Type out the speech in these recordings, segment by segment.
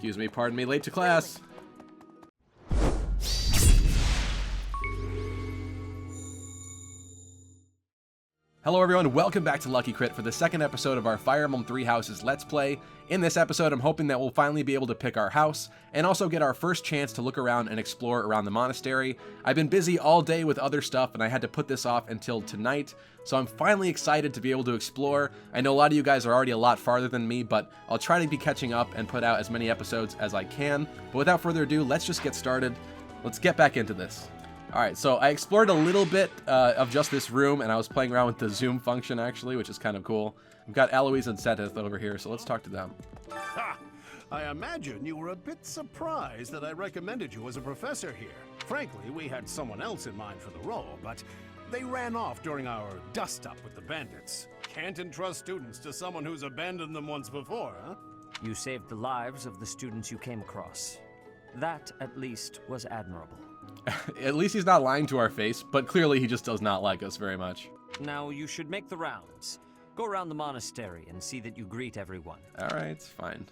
Excuse me, pardon me, late to class. Hello everyone, welcome back to Lucky Crit for the second episode of our Fire Emblem Three Houses Let's Play. In this episode, I'm hoping that we'll finally be able to pick our house, and also get our first chance to look around and explore around the monastery. I've been busy all day with other stuff, and I had to put this off until tonight, so I'm finally excited to be able to explore. I know a lot of you guys are already a lot farther than me, but I'll try to be catching up and put out as many episodes as I can. But without further ado, let's just get started. Let's get back into this. Alright, so I explored a little bit of just this room, and I was playing around with the zoom function, actually, which is kind of cool. We've got Eloise and Seteth over here, so let's talk to them. Ha! I imagine you were a bit surprised that I recommended you as a professor here. Frankly, we had someone else in mind for the role, but they ran off during our dust-up with the bandits. Can't entrust students to someone who's abandoned them once before, huh? You saved the lives of the students you came across. That, at least, was admirable. At least he's not lying to our face, but clearly he just does not like us very much. Now you should make the rounds. Go around the monastery and see that you greet everyone. Alright, fine.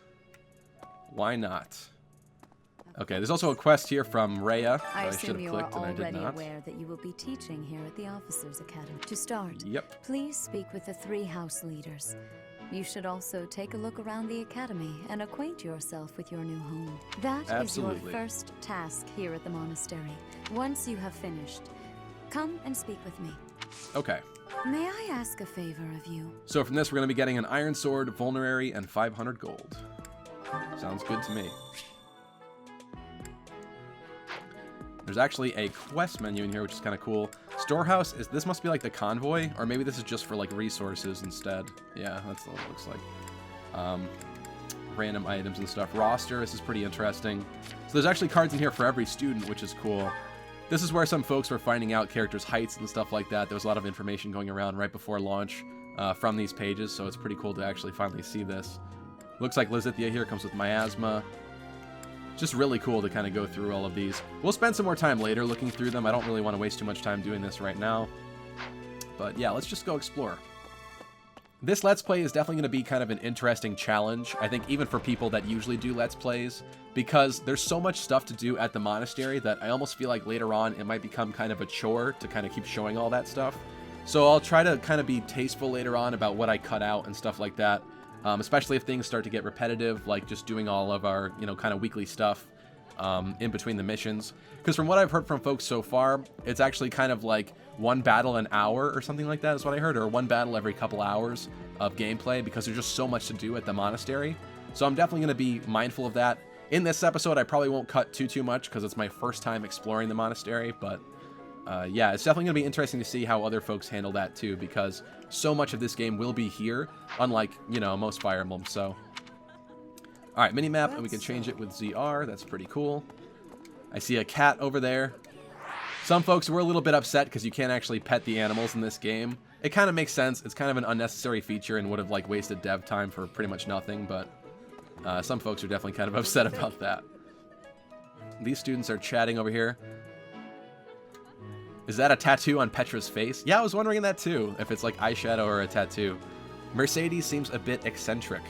Why not? Okay, there's also a quest here from Rhea. I assume you are already aware that you will be teaching here at the Officers' Academy. To start, please speak with the three house leaders. You should also take a look around the academy and acquaint yourself with your new home. That is your first task here at the monastery. Once you have finished, come and speak with me. Okay. May I ask a favor of you? So from this, we're going to be getting an iron sword, vulnerary, and 500 gold. Sounds good to me. There's actually a quest menu in here, which is kind of cool. Storehouse, this must be like the convoy, or maybe this is just for like resources instead. Yeah, that's what it looks like. Random items and stuff. Roster, this is pretty interesting. So there's actually cards in here for every student, which is cool. This is where some folks were finding out characters' heights and stuff like that. There was a lot of information going around right before launch from these pages, so it's pretty cool to actually finally see this. Looks like Lizithia here comes with miasma. Just really cool to kind of go through all of these. We'll spend some more time later looking through them. I don't really want to waste too much time doing this right now. But yeah, let's just go explore. This Let's Play is definitely going to be kind of an interesting challenge, I think, even for people that usually do Let's Plays, because there's so much stuff to do at the monastery that I almost feel like later on it might become kind of a chore to kind of keep showing all that stuff. So I'll try to kind of be tasteful later on about what I cut out and stuff like that. Especially if things start to get repetitive, like just doing all of our, kind of weekly stuff in between the missions. Because from what I've heard from folks so far, it's actually kind of like one battle an hour or something like that is what I heard, or one battle every couple hours of gameplay, because there's just so much to do at the monastery. So I'm definitely going to be mindful of that. In this episode, I probably won't cut too much because it's my first time exploring the monastery, but yeah, it's definitely going to be interesting to see how other folks handle that too, because so much of this game will be here, unlike, most Fire Emblem, so. Alright, minimap, and we can change it with ZR, that's pretty cool. I see a cat over there. Some folks were a little bit upset because you can't actually pet the animals in this game. It kind of makes sense, it's kind of an unnecessary feature and would have, wasted dev time for pretty much nothing, but some folks are definitely kind of upset about that. These students are chatting over here. Is that a tattoo on Petra's face? Yeah, I was wondering that too, if it's like eyeshadow or a tattoo. Mercedes seems a bit eccentric.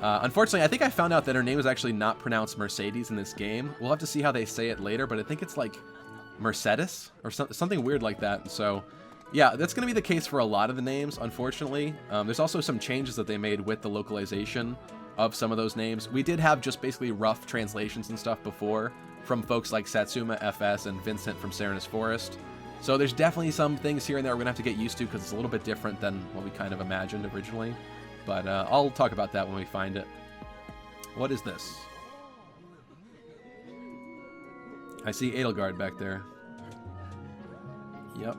Unfortunately, I think I found out that her name is actually not pronounced Mercedes in this game. We'll have to see how they say it later, but I think it's like Mercedes or something weird like that. So, yeah, that's going to be the case for a lot of the names, unfortunately. There's also some changes that they made with the localization of some of those names. We did have just basically rough translations and stuff before, from folks like Satsuma FS and Vincent from Serenus Forest. So there's definitely some things here and there we're going to have to get used to because it's a little bit different than what we kind of imagined originally. But I'll talk about that when we find it. What is this? I see Edelgard back there. Yep.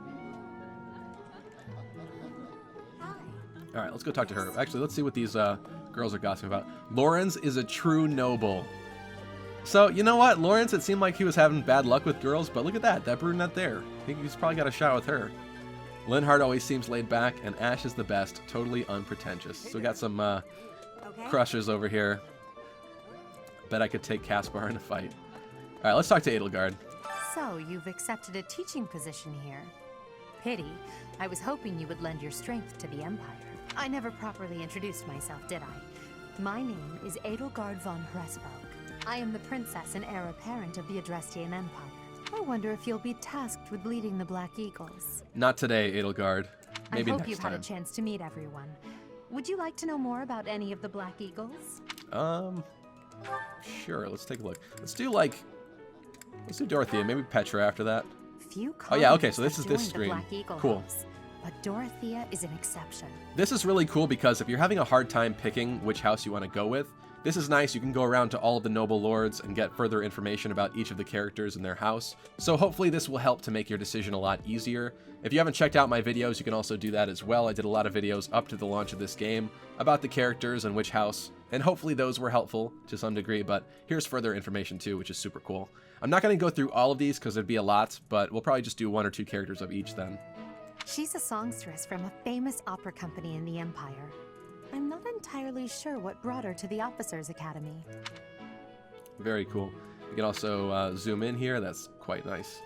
Alright, let's go talk to her. Actually, let's see what these girls are gossiping about. Lorenz is a true noble. So, you know what? Lawrence, it seemed like he was having bad luck with girls, but look at that brunette there. I think he's probably got a shot with her. Linhardt always seems laid back, and Ash is the best, totally unpretentious. So we got some crushers over here. Bet I could take Caspar in a fight. Alright, let's talk to Edelgard. So, you've accepted a teaching position here. Pity. I was hoping you would lend your strength to the Empire. I never properly introduced myself, did I? My name is Edelgard von Hresvelg. I am the princess and heir apparent of the Adrestian Empire. I wonder if you'll be tasked with leading the Black Eagles. Not today, Edelgard. Maybe I hope next you've time. had a chance to meet everyone. Would you like to know more about any of the Black Eagles? Sure, let's take a look. Let's do Dorothea, maybe Petra after that. Few Oh yeah, okay, so colonists this is have this joined the screen. Black Eagle Cool. House, but Dorothea is an exception. This is really cool because if you're having a hard time picking which house you want to go with, this is nice. You can go around to all of the noble lords and get further information about each of the characters in their house. So hopefully this will help to make your decision a lot easier. If you haven't checked out my videos, you can also do that as well. I did a lot of videos up to the launch of this game about the characters and which house, and hopefully those were helpful to some degree, but here's further information too, which is super cool. I'm not going to go through all of these because it'd be a lot, but we'll probably just do 1 or 2 characters of each then. She's a songstress from a famous opera company in the Empire. I'm not entirely sure what brought her to the Officers' Academy. Very cool. You can also zoom in here. That's quite nice.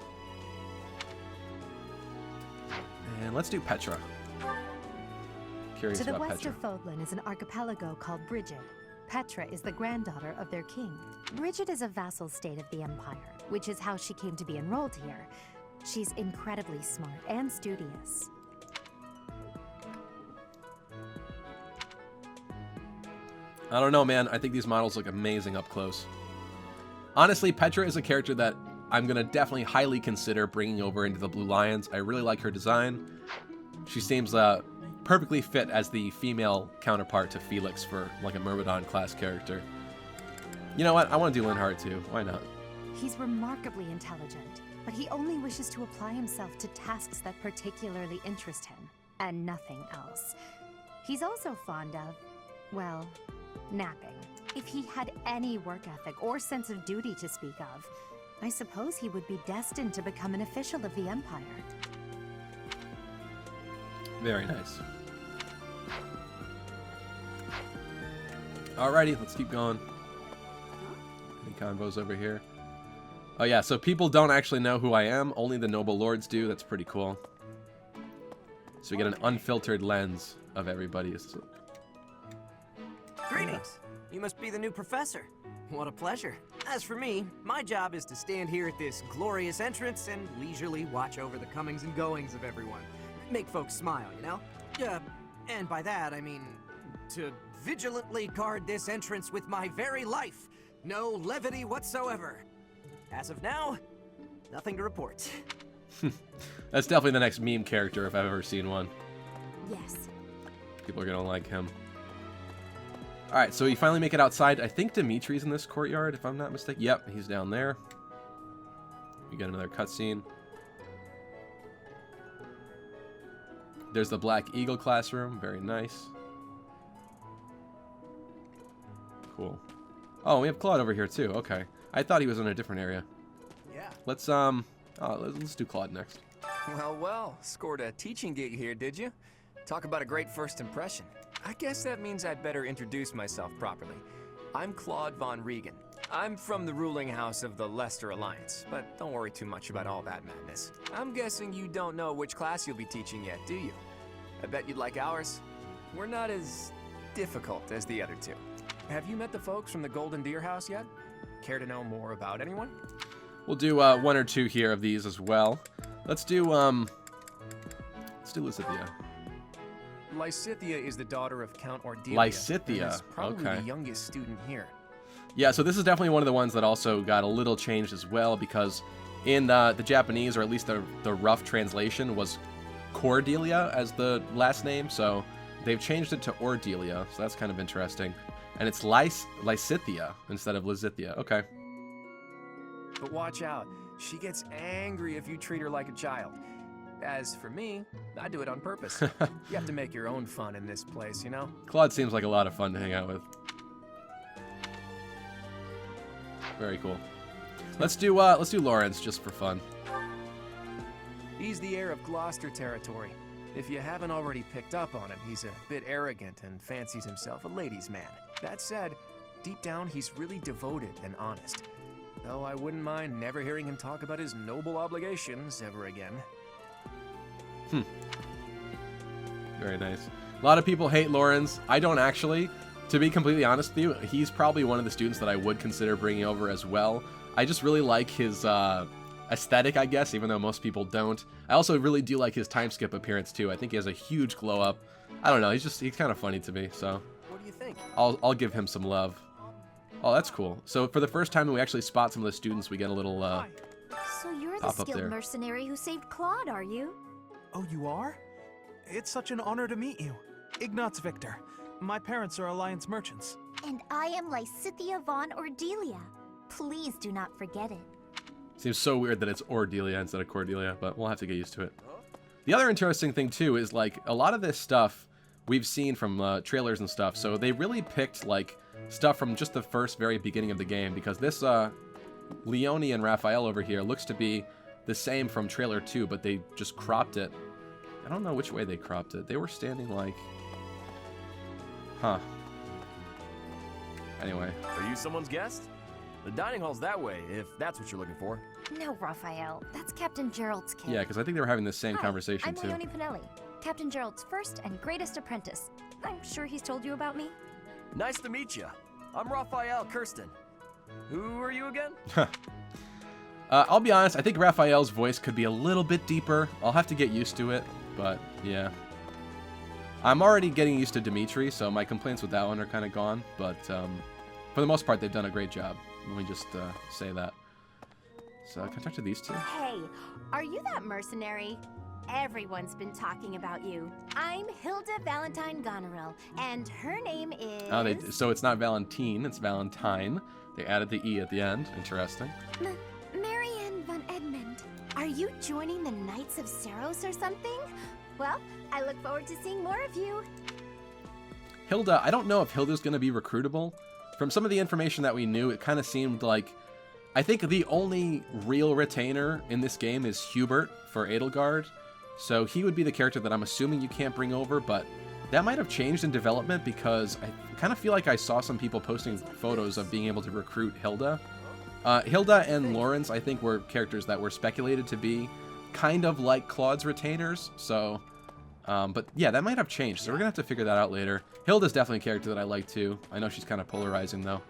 And let's do Petra. Curious To the about west Petra. of Fodlan is an archipelago called Frigid. Petra is the granddaughter of their king. Frigid is a vassal state of the Empire, which is how she came to be enrolled here. She's incredibly smart and studious. I don't know, man. I think these models look amazing up close. Honestly, Petra is a character that I'm going to definitely highly consider bringing over into the Blue Lions. I really like her design. She seems perfectly fit as the female counterpart to Felix for like a Myrmidon class character. You know what? I want to do Linhardt too. Why not? He's remarkably intelligent, but he only wishes to apply himself to tasks that particularly interest him, and nothing else. He's also fond of, well, napping. If he had any work ethic or sense of duty to speak of, I suppose he would be destined to become an official of the Empire. Very nice. Alrighty, let's keep going. Any convos over here? Oh yeah, so people don't actually know who I am. Only the noble lords do. That's pretty cool. So we get an unfiltered lens of everybody. Greetings! You must be the new professor. What a pleasure. As for me, my job is to stand here at this glorious entrance and leisurely watch over the comings and goings of everyone. Make folks smile, you know? And by that, I mean to vigilantly guard this entrance with my very life. No levity whatsoever. As of now, nothing to report. That's definitely the next meme character if I've ever seen one. Yes. People are gonna like him. Alright, so we finally make it outside. I think Dimitri's in this courtyard, if I'm not mistaken. Yep, he's down there. We get another cutscene. There's the Black Eagle classroom. Very nice. Cool. Oh, we have Claude over here too. Okay. I thought he was in a different area. Yeah. Let's do Claude next. Well, well, scored a teaching gig here, did you? Talk about a great first impression. I guess that means I'd better introduce myself properly. I'm Claude von Regan. I'm from the ruling house of the Leicester Alliance, but don't worry too much about all that madness. I'm guessing you don't know which class you'll be teaching yet, do you? I bet you'd like ours. We're not as difficult as the other two. Have you met the folks from the Golden Deer House yet? Care to know more about anyone? We'll do 1 or 2 here of these as well. Let's do Lysithea. Lysithea is the daughter of Count Ordelia. Lysithea, and is probably okay. the youngest student here. Yeah, so this is definitely one of the ones that also got a little changed as well, because in the Japanese, or at least the rough translation, was Cordelia as the last name, so they've changed it to Ordelia, so that's kind of interesting. And it's Lysithea instead of Lysithea. Okay. But watch out, she gets angry if you treat her like a child. As for me, I do it on purpose. You have to make your own fun in this place, you know? Claude seems like a lot of fun to hang out with. Very cool. Let's do Lawrence just for fun. He's the heir of Gloucester territory. If you haven't already picked up on him, he's a bit arrogant and fancies himself a ladies' man. That said, deep down he's really devoted and honest. Though I wouldn't mind never hearing him talk about his noble obligations ever again. Very nice. A lot of people hate Lawrence. I don't actually. To be completely honest with you, he's probably one of the students that I would consider bringing over as well. I just really like his aesthetic, I guess, even though most people don't. I also really do like his time skip appearance too. I think he has a huge glow up. I don't know, he's kind of funny to me, so What do you think? I'll give him some love. Oh, that's cool. So for the first time we actually spot some of the students, we get a little So you're the pop up skilled there. mercenary who saved Claude, are you? Oh, you are? It's such an honor to meet you. Ignatz Victor. My parents are Alliance merchants. And I am Lysithea von Ordelia. Please do not forget it. Seems so weird that it's Ordelia instead of Cordelia, but we'll have to get used to it. The other interesting thing too is like a lot of this stuff we've seen from trailers and stuff, so they really picked like stuff from just the very beginning of the game, because this Leone and Raphael over here looks to be the same from trailer 2, but they just cropped it. I don't know which way they cropped it. They were standing like... Huh. Anyway. Are you someone's guest? The dining hall's that way, if that's what you're looking for. No, Raphael. That's Captain Gerald's kid. Yeah, because I think they were having the same Hi, conversation I'm too. Leone Pinelli, Captain Gerald's first and greatest apprentice. I'm sure he's told you about me. Nice to meet you. I'm Raphael Kirsten. Who are you again? I'll be honest, I think Raphael's voice could be a little bit deeper. I'll have to get used to it, but yeah. I'm already getting used to Dimitri, so my complaints with that one are kind of gone, but for the most part, they've done a great job. Let me just say that. So can I talk to these two? Hey, are you that mercenary? Everyone's been talking about you. I'm Hilda Valentine Goneril, and her name is... Oh, so it's not Valentine, it's Valentine. They added the E at the end. Interesting. Marianne von Edmund. Are you joining the Knights of Seros or something? Well, I look forward to seeing more of you. Hilda, I don't know if Hilda's going to be recruitable. From some of the information that we knew, it kind of seemed like... I think the only real retainer in this game is Hubert for Edelgard. So he would be the character that I'm assuming you can't bring over, but that might have changed in development because I kind of feel like I saw some people posting photos of being able to recruit Hilda. Hilda and Lawrence, I think, were characters that were speculated to be kind of like Claude's retainers, so... but yeah, that might have changed, so we're going to have to figure that out later. Hilda's definitely a character that I like too. I know she's kind of polarizing, though.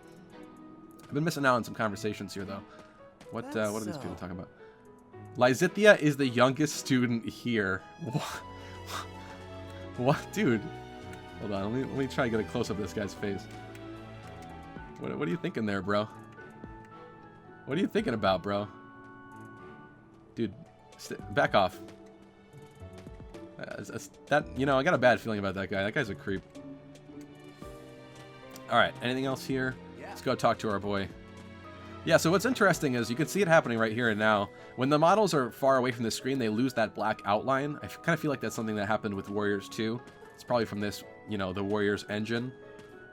I've been missing out on some conversations here, though. What are these people talking about? Lysithea is the youngest student here. What? Dude. Hold on, let me try to get a close-up of this guy's face. What are you thinking there, bro? What are you thinking about, bro? Dude, back off. That, you know, I got a bad feeling about that guy. That guy's a creep. Alright, anything else here? Let's go talk to our boy. Yeah, so what's interesting is you can see it happening right here and now. When the models are far away from the screen, they lose that black outline. I kind of feel like that's something that happened with Warriors 2. It's probably from this, you know, the Warriors engine.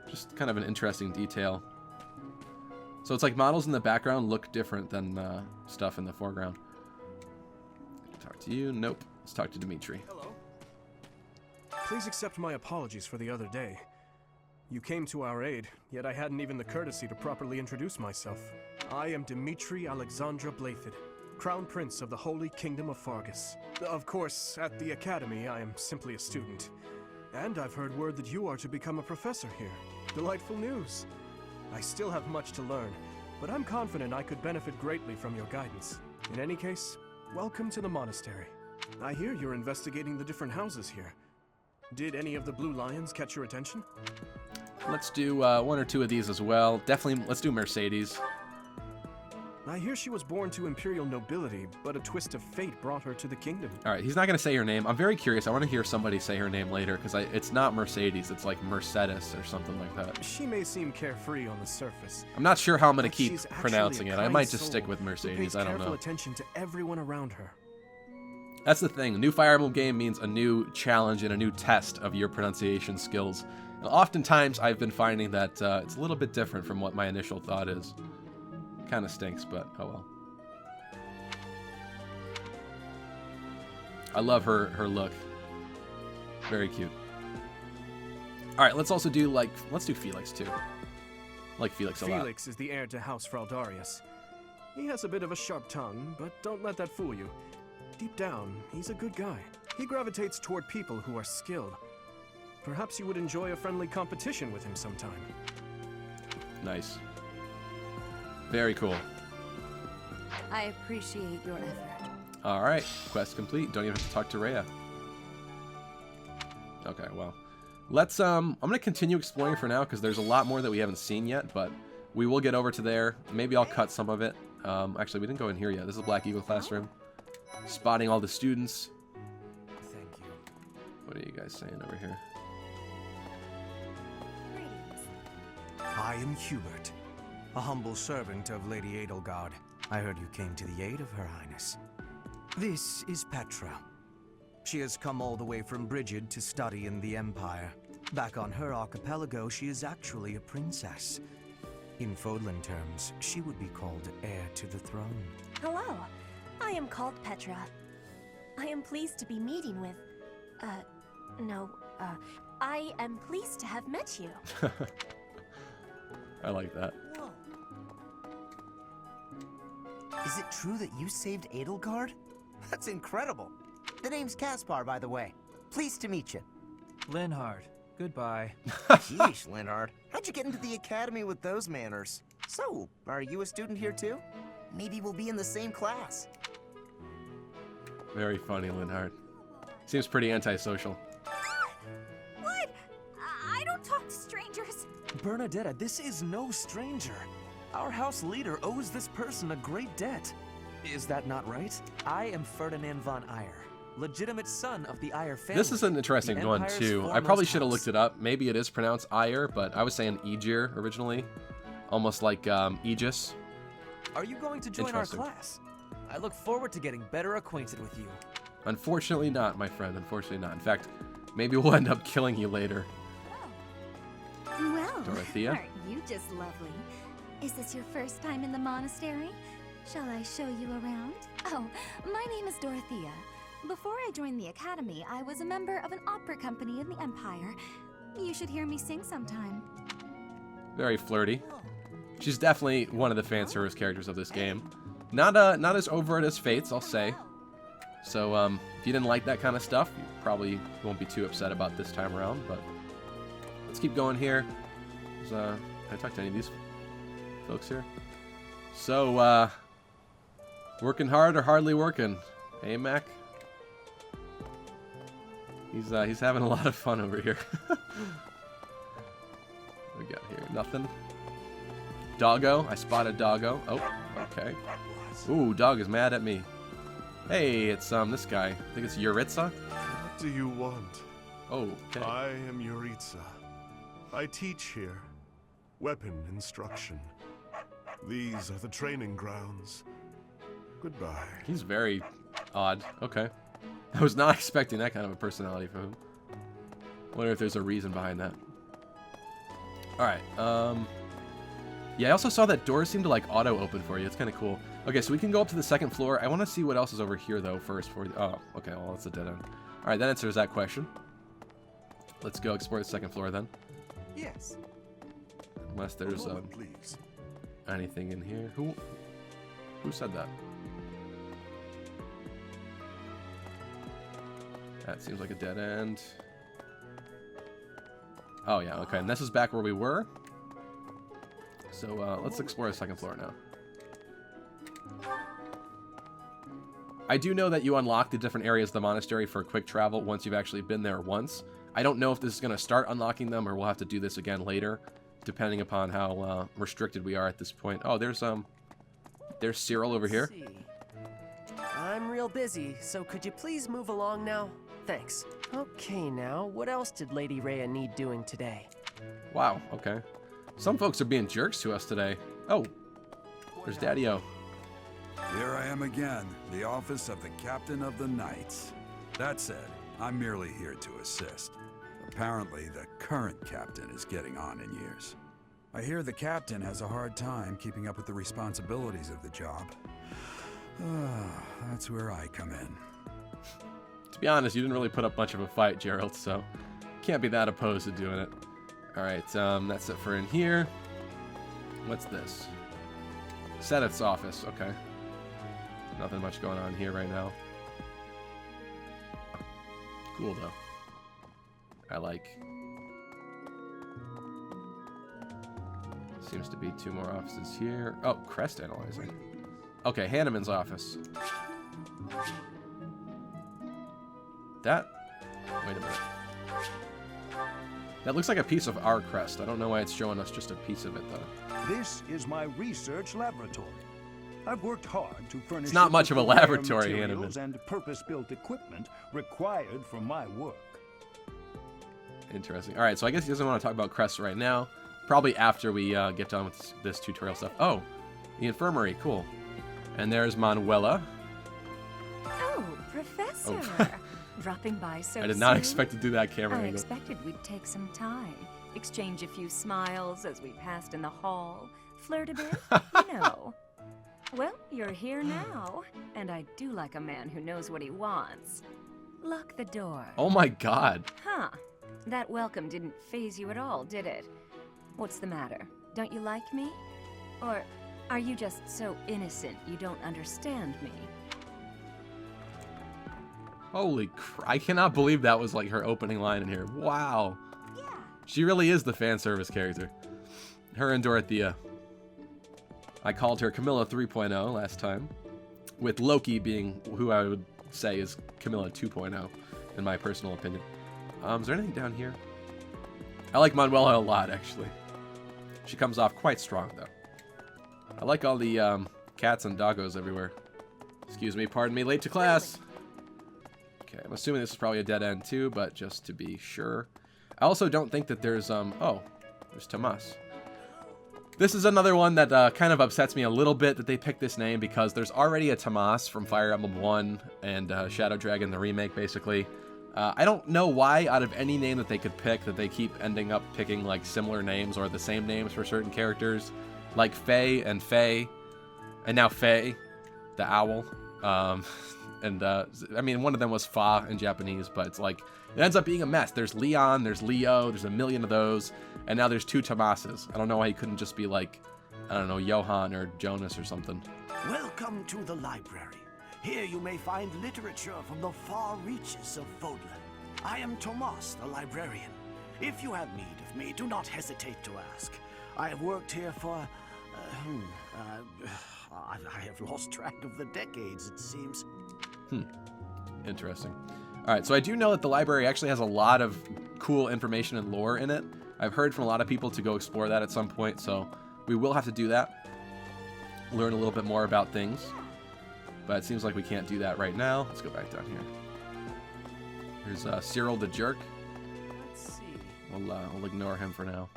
Just kind of an interesting detail. So it's like models in the background look different than stuff in the foreground. Talk to you. Nope. Let's talk to Dimitri. Hello. Please accept my apologies for the other day. You came to our aid, yet I hadn't even the courtesy to properly introduce myself. I am Dimitri Alexandra Blathid, Crown Prince of the Holy Kingdom of Faerghus. Of course, at the Academy, I am simply a student. And I've heard word that you are to become a professor here. Delightful news. I still have much to learn, but I'm confident I could benefit greatly from your guidance. In any case, welcome to the Monastery. I hear you're investigating the different houses here. Did any of the Blue Lions catch your attention? Let's do one or two of these as well. Definitely, let's do Mercedes. I hear she was born to imperial nobility, but a twist of fate brought her to the kingdom. All right, he's not going to say her name. I'm very curious. I want to hear somebody say her name later, because it's not Mercedes. It's like Mercedes or something like that. She may seem carefree on the surface. I'm not sure how I'm going to keep pronouncing it. I might just stick with Mercedes. I don't know. Careful attention to everyone around her. That's the thing. A new Fire Emblem game means a new challenge and a new test of your pronunciation skills. And oftentimes, I've been finding that it's a little bit different from what my initial thought is. Kind of stinks, but oh well. I love her look. Very cute. All right, let's also do let's do Felix too. I like Felix a lot. Felix is the heir to House Fraldarius. He has a bit of a sharp tongue, but don't let that fool you. Deep down, he's a good guy. He gravitates toward people who are skilled. Perhaps you would enjoy a friendly competition with him sometime. Nice. Very cool. I appreciate your effort. All right, quest complete. Don't even have to talk to Rhea. Okay, well, let's. I'm gonna continue exploring for now because there's a lot more that we haven't seen yet, but we will get over to there. Maybe I'll cut some of it. Actually, we didn't go in here yet. This is a Black Eagle classroom. Spotting all the students. Thank you. What are you guys saying over here? I am Hubert, a humble servant of Lady Edelgard. I heard you came to the aid of Her Highness. This is Petra. She has come all the way from Frigid to study in the Empire. Back on her archipelago, she is actually a princess. In Fodlan terms, she would be called heir to the throne. Hello, I am called Petra. I am pleased to be meeting with... I am pleased to have met you. I like that. Whoa. Is it true that you saved Edelgard? That's incredible. The name's Caspar, by the way. Pleased to meet you. Linhard, goodbye. Sheesh, Linhard. How'd you get into the academy with those manners? So, are you a student here too? Maybe we'll be in the same class. Very funny, Linhard. Seems pretty antisocial. What? I don't talk to strangers. Bernadetta, this is no stranger. Our house leader owes this person a great debt. Is that not right? I am Ferdinand von Eyre, legitimate son of the Eyre family. This is an interesting one, too. I probably should have looked it up. Maybe it is pronounced Eyre, but I was saying Aegir originally. Almost like Aegis. Are you going to join our class? I look forward to getting better acquainted with you. Unfortunately not, my friend. Unfortunately not. In fact, maybe we'll end up killing you later. Well, Dorothea? aren't you just lovely? Is this your first time in the monastery? Shall I show you around? Oh, my name is Dorothea. Before I joined the academy, I was a member of an opera company in the Empire. You should hear me sing sometime. Very flirty. She's definitely one of the fan service characters of this game. Not as overt as Fates, I'll say. So, if you didn't like that kind of stuff, you probably won't be too upset about this time around, but let's keep going here. Can I talk to any of these folks here? So, working hard or hardly working? Hey, Mac? He's having a lot of fun over here. What we got here? Nothing. Doggo. I spotted Doggo. Oh, okay. Ooh, dog is mad at me. Hey, it's this guy. I think it's Yuritsa. What do you want? Oh, okay. I am Yuritsa. I teach here. Weapon instruction. These are the training grounds. Goodbye. He's very odd. Okay. I was not expecting that kind of a personality from him. Wonder if there's a reason behind that. Alright, yeah, I also saw that doors seem to, like, auto-open for you. It's kind of cool. Okay, so we can go up to the second floor. I want to see what else is over here, though, first. Oh, okay, well, that's a dead end. Alright, that answers that question. Let's go explore the second floor, then. Yes. Unless there's, anything in here. Who said that? That seems like a dead end. Oh, yeah, okay, and this is back where we were. So, let's explore the second floor now. I do know that you unlock the different areas of the monastery for quick travel once you've actually been there once. I don't know if this is going to start unlocking them or we'll have to do this again later, depending upon how restricted we are at this point. Oh, there's Cyril over here. I'm real busy, so could you please move along now? Thanks. Okay, now, what else did Lady Rhea need doing today? Wow, okay. Some folks are being jerks to us today. Oh, there's Daddy-O. Here I am again, the office of the Captain of the Knights. That said, I'm merely here to assist. Apparently, the current captain is getting on in years. I hear the captain has a hard time keeping up with the responsibilities of the job. That's where I come in. To be honest, you didn't really put up much of a fight, Gerald, so can't be that opposed to doing it. Alright, that's it for in here. What's this? Sedith's office, okay. Nothing much going on here right now. Cool, though. I like Seems to be 2 more offices here. Oh, Crest Analyzer. Okay, Hanneman's office. That... Wait a minute. That looks like a piece of our crest. I don't know why it's showing us just a piece of it, though. This is my research laboratory. I've worked hard to furnish... It's not much of a laboratory, materials and purpose-built equipment required for my work. Interesting. All right, so I guess he doesn't want to talk about Crest right now. Probably after we get done with this tutorial stuff. Oh, the infirmary. Cool. And there's Manuela. Oh, Professor. Oh. Dropping by so I did not soon? expect to do that camera I angle. expected we'd take some time, exchange a few smiles as we passed in the hall, flirt a bit, you know. Well, you're here now, and I do like a man who knows what he wants. Lock the door. Oh my god. Huh. That welcome didn't faze you at all, did it? What's the matter? Don't you like me? Or are you just so innocent you don't understand me? Holy crap. I cannot believe that was like her opening line in here. Wow. Yeah. She really is the fan service character. Her and Dorothea. I called her Camilla 3.0 last time, with Loki being who I would say is Camilla 2.0, in my personal opinion. Is there anything down here? I like Manuela a lot, actually. She comes off quite strong, though. I like all the cats and doggos everywhere. Excuse me, pardon me, late to class. Okay, I'm assuming this is probably a dead end too, but just to be sure. I also don't think that there's, oh, there's Tomas. This is another one that kind of upsets me a little bit that they picked this name, because there's already a Tomas from Fire Emblem 1 and Shadow Dragon, the remake, basically. I don't know why, out of any name that they could pick, that they keep ending up picking, like, similar names or the same names for certain characters. Like Faye and Faye, and now Faye, the owl. I mean, one of them was Fa in Japanese, but it's like, it ends up being a mess. There's Leon, there's Leo, there's a million of those, and now there's 2 Tomases. I don't know why he couldn't just be like, I don't know, Johann or Jonas or something. Welcome to the library. Here you may find literature from the far reaches of Fodlan. I am Tomas, the librarian. If you have need of me, do not hesitate to ask. I have worked here for... I have lost track of the decades, it seems. Interesting. Alright, so I do know that the library actually has a lot of cool information and lore in it. I've heard from a lot of people to go explore that at some point, so we will have to do that. Learn a little bit more about things. But it seems like we can't do that right now. Let's go back down here. Here's Cyril the Jerk. Let's see. We'll ignore him for now.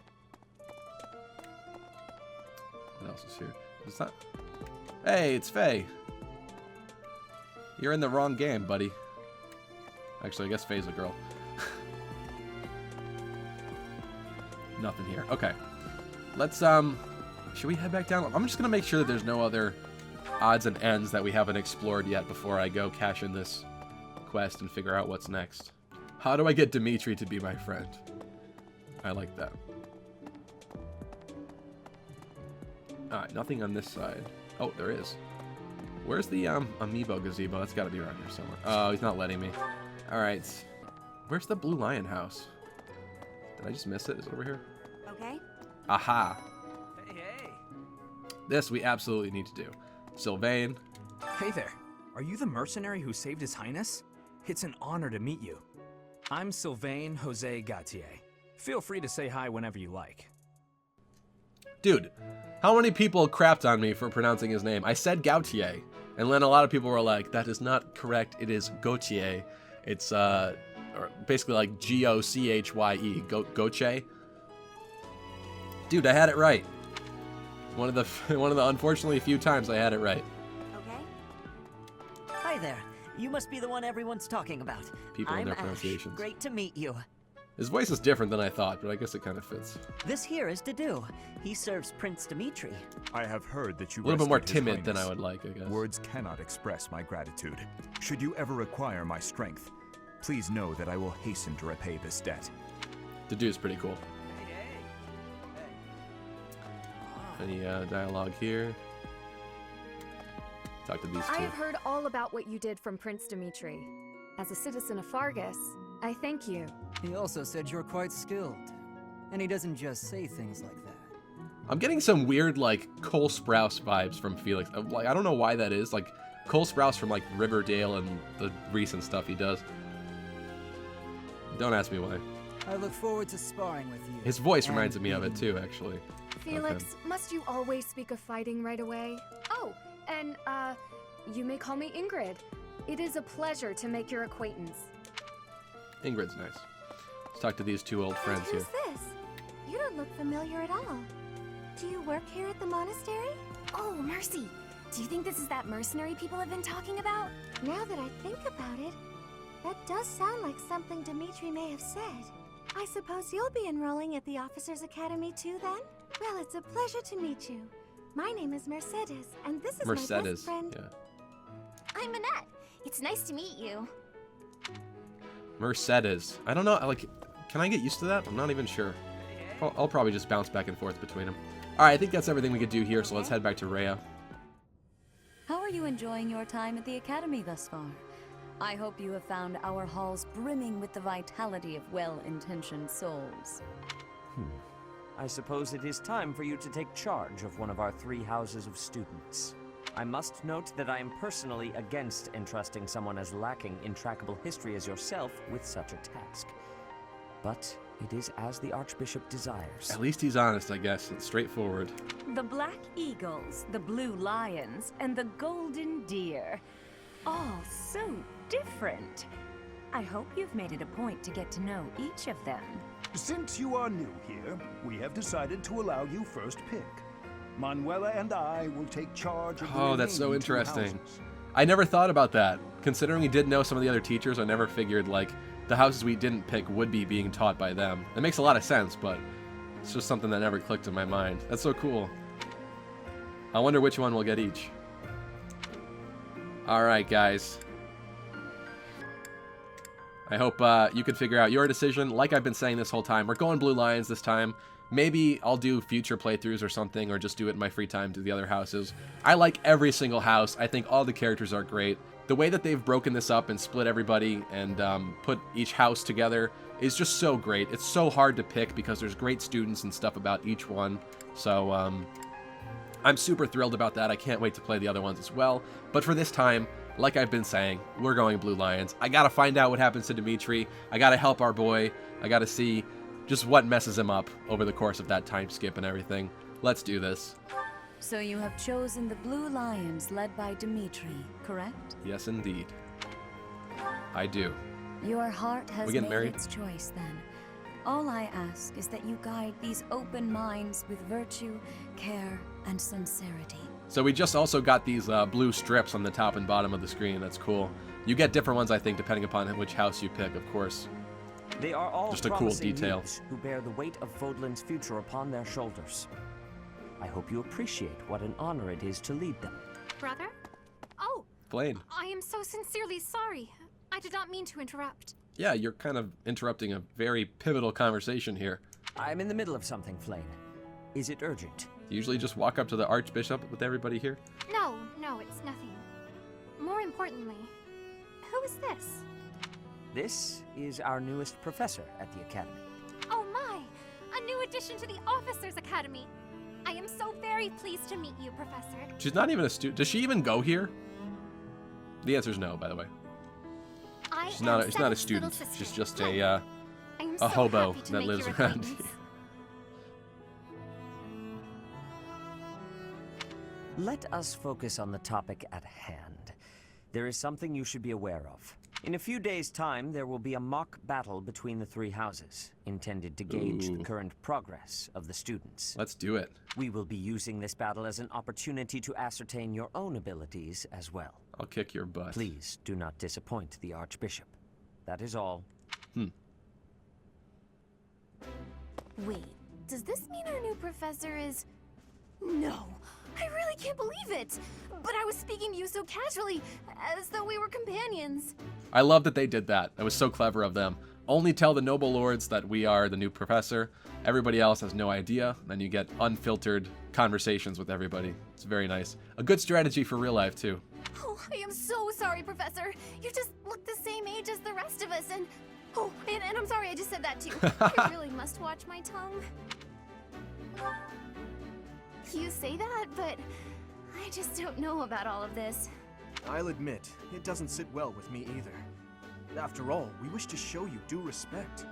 What else is here? What's that? Hey, it's Faye. You're in the wrong game, buddy. Actually, I guess Faye's a girl. Nothing here. Okay. Let's, should we head back down? I'm just gonna make sure that there's no other odds and ends that we haven't explored yet before I go cash in this quest and figure out what's next. How do I get Dimitri to be my friend? I like that. Alright, nothing on this side. Oh, there is. Where's the amiibo gazebo? That's gotta be around here somewhere. Oh, he's not letting me. Alright. Where's the Blue Lion house? Did I just miss it? Is it over here? Okay. Aha. Hey. This we absolutely need to do. Sylvain. Hey there. Are you the mercenary who saved His Highness? It's an honor to meet you. I'm Sylvain Jose Gautier. Feel free to say hi whenever you like. Dude, how many people crapped on me for pronouncing his name? I said Gautier, and then a lot of people were like, that is not correct, it is Gautier. It's basically like G-O-C-H-Y-E, Gautier. Dude, I had it right. One of the unfortunately few times I had it right. Okay. Hi there. You must be the one everyone's talking about. People and I'm their Ash. pronunciations. Great to meet you. His voice is different than I thought, but I guess it kind of fits. This here is Dedu. He serves Prince Dimitri. I have heard that you a little bit more rescued His timid than I Highness. would like, I guess. Words cannot express my gratitude. Should you ever require my strength, please know that I will hasten to repay this debt. Dedu's pretty cool. Any dialogue here? Talk to these two. I have heard all about what you did from Prince Dimitri. As a citizen of Faerghus, I thank you. He also said you're quite skilled. And he doesn't just say things like that. I'm getting some weird, like, Cole Sprouse vibes from Felix. Like, I don't know why that is. Like, Cole Sprouse from, like, Riverdale and the recent stuff he does. Don't ask me why. I look forward to sparring with you. His voice reminds me of it, too, actually. Felix, must you always speak of fighting right away? Oh, and, you may call me Ingrid. It is a pleasure to make your acquaintance. Ingrid's nice. Let's talk to these two old friends here. Who's this? You don't look familiar at all. Do you work here at the monastery? Oh, Mercy. Do you think this is that mercenary people have been talking about? Now that I think about it, that does sound like something Dimitri may have said. I suppose you'll be enrolling at the Officers Academy too, then? Well, it's a pleasure to meet you. My name is Mercedes, and this is my best friend. Yeah. I'm Annette. It's nice to meet you. Mercedes. I don't know, like, can I get used to that? I'm not even sure. I'll probably just bounce back and forth between them. Alright, I think that's everything we could do here, so let's head back to Rhea. How are you enjoying your time at the Academy thus far? I hope you have found our halls brimming with the vitality of well-intentioned souls. I suppose it is time for you to take charge of one of our 3 houses of students. I must note that I am personally against entrusting someone as lacking in trackable history as yourself with such a task. But it is as the Archbishop desires. At least he's honest, I guess. It's straightforward. The Black Eagles, the Blue Lions, and the Golden Deer. All so different. I hope you've made it a point to get to know each of them. Since you are new here, we have decided to allow you first pick. Manuela and I will take charge of the Oh, that's so remaining 2 interesting. houses. I never thought about that. Considering we did know some of the other teachers, I never figured, like, the houses we didn't pick would be being taught by them. It makes a lot of sense, but it's just something that never clicked in my mind. That's so cool. I wonder which one we'll get each. Alright, guys. I hope you could figure out your decision. Like I've been saying this whole time, we're going Blue Lions this time. Maybe I'll do future playthroughs or something, or just do it in my free time to the other houses. I like every single house. I think all the characters are great. The way that they've broken this up and split everybody and put each house together is just so great. It's so hard to pick because there's great students and stuff about each one. So I'm super thrilled about that. I can't wait to play the other ones as well. But for this time, like I've been saying, we're going Blue Lions. I gotta find out what happens to Dimitri. I gotta help our boy. I gotta see just what messes him up over the course of that time skip and everything. Let's do this. So you have chosen the Blue Lions led by Dimitri, correct? Yes, indeed. I do. Your heart has We getting made married? its choice then. All I ask is that you guide these open minds with virtue, care, and sincerity. So we just also got these blue strips on the top and bottom of the screen. That's cool. You get different ones, I think, depending upon which house you pick, of course. They are all just a cool promising detail. youths who bear the weight of Fodlan's future upon their shoulders. I hope you appreciate what an honor it is to lead them. Brother? Oh! Blaine. I am so sincerely sorry. I did not mean to interrupt. Yeah, you're kind of interrupting a very pivotal conversation here. I'm in the middle of something, Flane. Is it urgent? You usually just walk up to the Archbishop with everybody here? No, it's nothing. More importantly, who is this? This is our newest professor at the Academy. Oh my! A new addition to the Officers Academy! I am so very pleased to meet you, Professor. She's not even a student. Does she even go here? The answer is no, by the way. She's not a student. She's just a hobo that lives around here. Let us focus on the topic at hand. There is something you should be aware of. In a few days' time, there will be a mock battle between the 3 houses, intended to gauge the current progress of the students. Let's do it. We will be using this battle as an opportunity to ascertain your own abilities as well. I'll kick your butt. Please do not disappoint the Archbishop. That is all. Wait, does this mean our new professor is... No, I really can't believe it! But I was speaking to you so casually, as though we were companions. I love that they did that. That was so clever of them. Only tell the noble lords that we are the new professor. Everybody else has no idea. Then you get unfiltered conversations with everybody. It's very nice. A good strategy for real life, too. Oh, I am so sorry, Professor. You just look the same age as the rest of us, and... Oh, and I'm sorry I just said that too. I really must watch my tongue. You say that, but I just don't know about all of this. I'll admit, it doesn't sit well with me either. After all, we wish to show you due respect.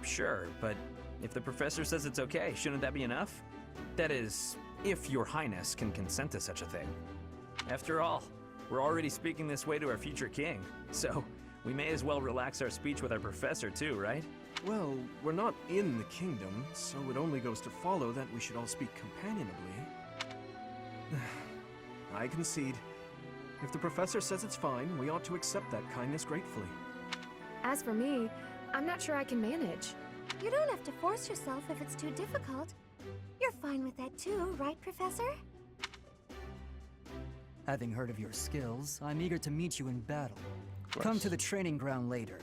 Sure, but if the professor says it's okay, shouldn't that be enough? That is, if your highness can consent to such a thing. After all, we're already speaking this way to our future king, so we may as well relax our speech with our professor too, right? Well, we're not in the kingdom, so it only goes to follow that we should all speak companionably. I concede. If the professor says it's fine, we ought to accept that kindness gratefully. As for me, I'm not sure I can manage. You don't have to force yourself if it's too difficult. You're fine with that too, right, Professor? Having heard of your skills, I'm eager to meet you in battle. Come to the training ground later.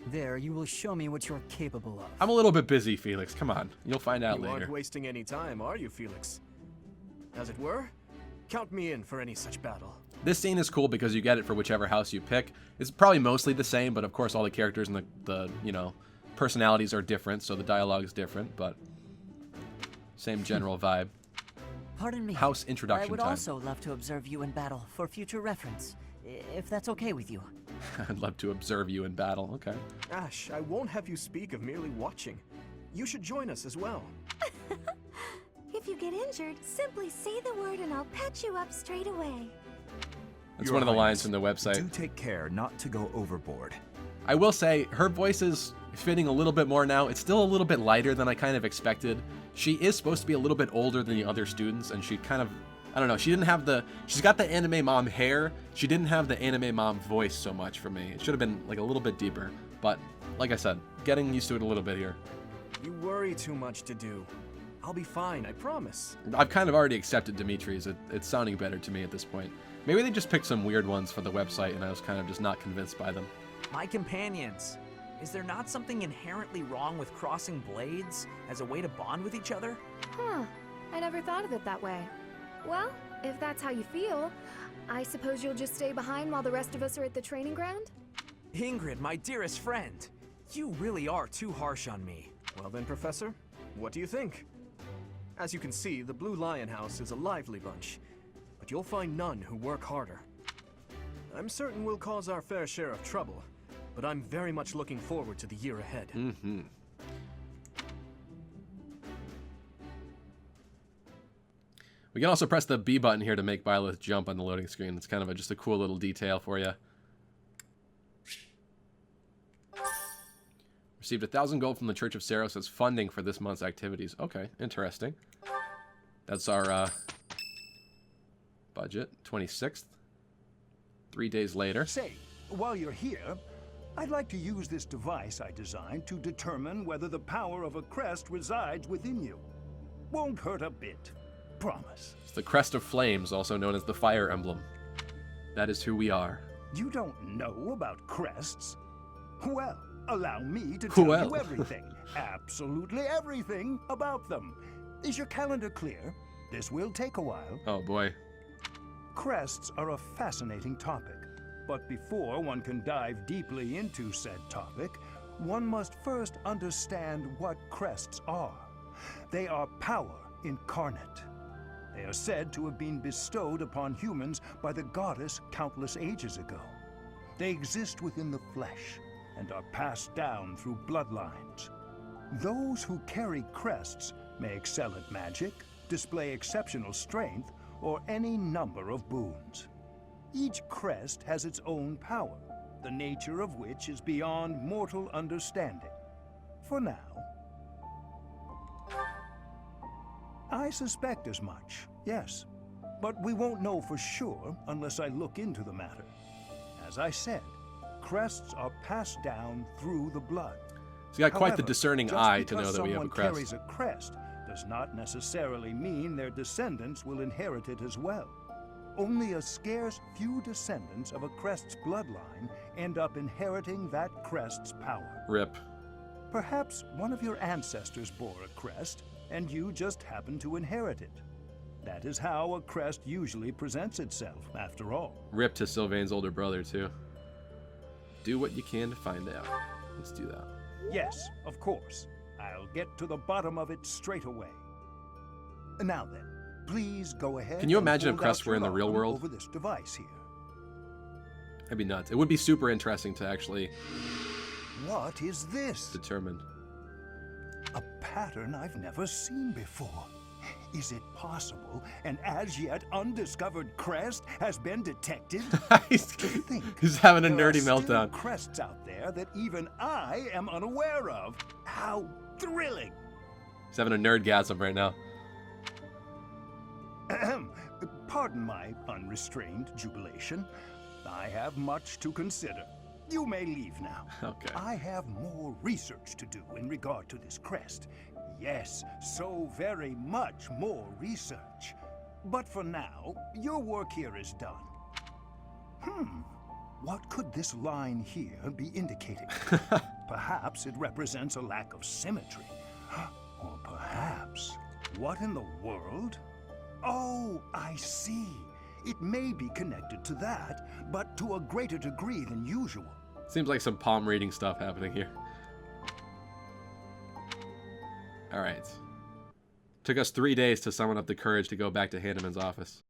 There, you will show me what you're capable of. I'm a little bit busy, Felix. Come on. You'll find out later. You aren't wasting any time, are you, Felix? As it were, count me in for any such battle. This scene is cool because you get it for whichever house you pick. It's probably mostly the same, but of course all the characters and the you know, personalities are different, so the dialogue is different, but same general vibe. Pardon me. House introduction I would time. also love to observe you in battle for future reference, if that's okay with you. I'd love to observe you in battle. Okay. Ash, I won't have you speak of merely watching. You should join us as well. If you get injured, simply say the word and I'll patch you up straight away. That's one of the lines from the website. Do take care not to go overboard. I will say, her voice is fitting a little bit more now. It's still a little bit lighter than I kind of expected. She is supposed to be a little bit older than the other students, and she kind of, I don't know, she didn't have the, she's got the anime mom hair. She didn't have the anime mom voice so much for me. It should have been like a little bit deeper, but like I said, getting used to it a little bit here. You worry too much to do. I'll be fine, I promise. I've kind of already accepted Dimitri's. It's sounding better to me at this point. Maybe they just picked some weird ones for the website and I was kind of just not convinced by them. My companions, is there not something inherently wrong with crossing blades as a way to bond with each other? Huh, I never thought of it that way. Well, if that's how you feel, I suppose you'll just stay behind while the rest of us are at the training ground? Ingrid, my dearest friend, you really are too harsh on me. Well then, Professor, what do you think? As you can see, the Blue Lion House is a lively bunch, but you'll find none who work harder. I'm certain we'll cause our fair share of trouble, but I'm very much looking forward to the year ahead. Mm-hmm. We can also press the B button here to make Byleth jump on the loading screen. It's kind of just a cool little detail for you. Received 1,000 gold from the Church of Seiros as funding for this month's activities. Okay, interesting. That's our budget. 26th. 3 days later. Say, while you're here, I'd like to use this device I designed to determine whether the power of a crest resides within you. Won't hurt a bit. Promise. It's the Crest of Flames, also known as the Fire Emblem. That is who we are. You don't know about crests? Well, allow me to tell you everything, absolutely everything about them. Is your calendar clear? This will take a while. Oh boy. Crests are a fascinating topic, but before one can dive deeply into said topic, one must first understand what crests are. They are power incarnate. They are said to have been bestowed upon humans by the goddess countless ages ago. They exist within the flesh and are passed down through bloodlines. Those who carry crests may excel at magic, display exceptional strength, or any number of boons. Each crest has its own power, the nature of which is beyond mortal understanding. For now. I suspect as much, yes. But we won't know for sure unless I look into the matter. As I said, crests are passed down through the blood. He's got quite the However, discerning just eye to know because that we have a someone crest. carries a crest does not necessarily mean their descendants will inherit it as well. Only a scarce few descendants of a crest's bloodline end up inheriting that crest's power. Rip. Perhaps one of your ancestors bore a crest, and you just happen to inherit it. That is how a crest usually presents itself, after all. Rip to Sylvain's older brother, too. Do what you can to find out. Let's do that. Yes, of course. I'll get to the bottom of it straight away. Now then, please go ahead. Can you imagine if and Crest hold were in out the your real arm world? over this device here. That'd be nuts. It would be super interesting to actually What is this? determine. A pattern I've never seen before. Is it possible an as yet undiscovered crest has been detected? He's having a nerdy meltdown. Crests out there that even I am unaware of. How thrilling! He's having a nerdgasm right now. Ahem. Pardon my unrestrained jubilation. I have much to consider. You may leave now. Okay. I have more research to do in regard to this crest. Yes, so very much more research. But for now, your work here is done. What could this line here be indicating? Perhaps it represents a lack of symmetry. Or perhaps, what in the world? Oh, I see. It may be connected to that, but to a greater degree than usual. Seems like some palm reading stuff happening here. Alright. Took us 3 days to summon up the courage to go back to Hanneman's office.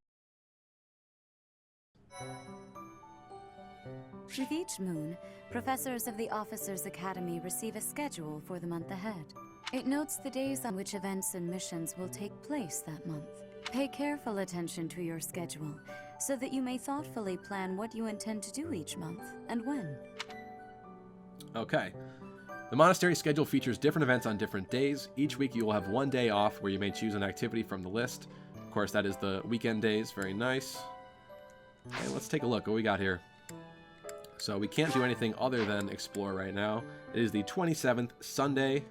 With each moon, professors of the Officers' Academy receive a schedule for the month ahead. It notes the days on which events and missions will take place that month. Pay careful attention to your schedule, so that you may thoughtfully plan what you intend to do each month, and when. Okay. The Monastery schedule features different events on different days. Each week you will have 1 day off where you may choose an activity from the list. Of course, that is the weekend days. Very nice. Okay, let's take a look. What we got here? So we can't do anything other than explore right now. It is the 27th, Sunday.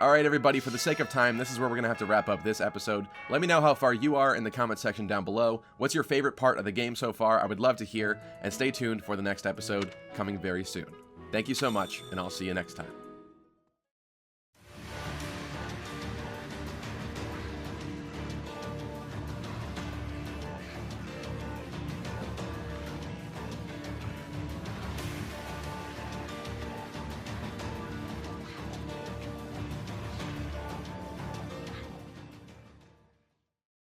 Alright everybody, for the sake of time, this is where we're going to have to wrap up this episode. Let me know how far you are in the comment section down below. What's your favorite part of the game so far? I would love to hear, and stay tuned for the next episode coming very soon. Thank you so much, and I'll see you next time.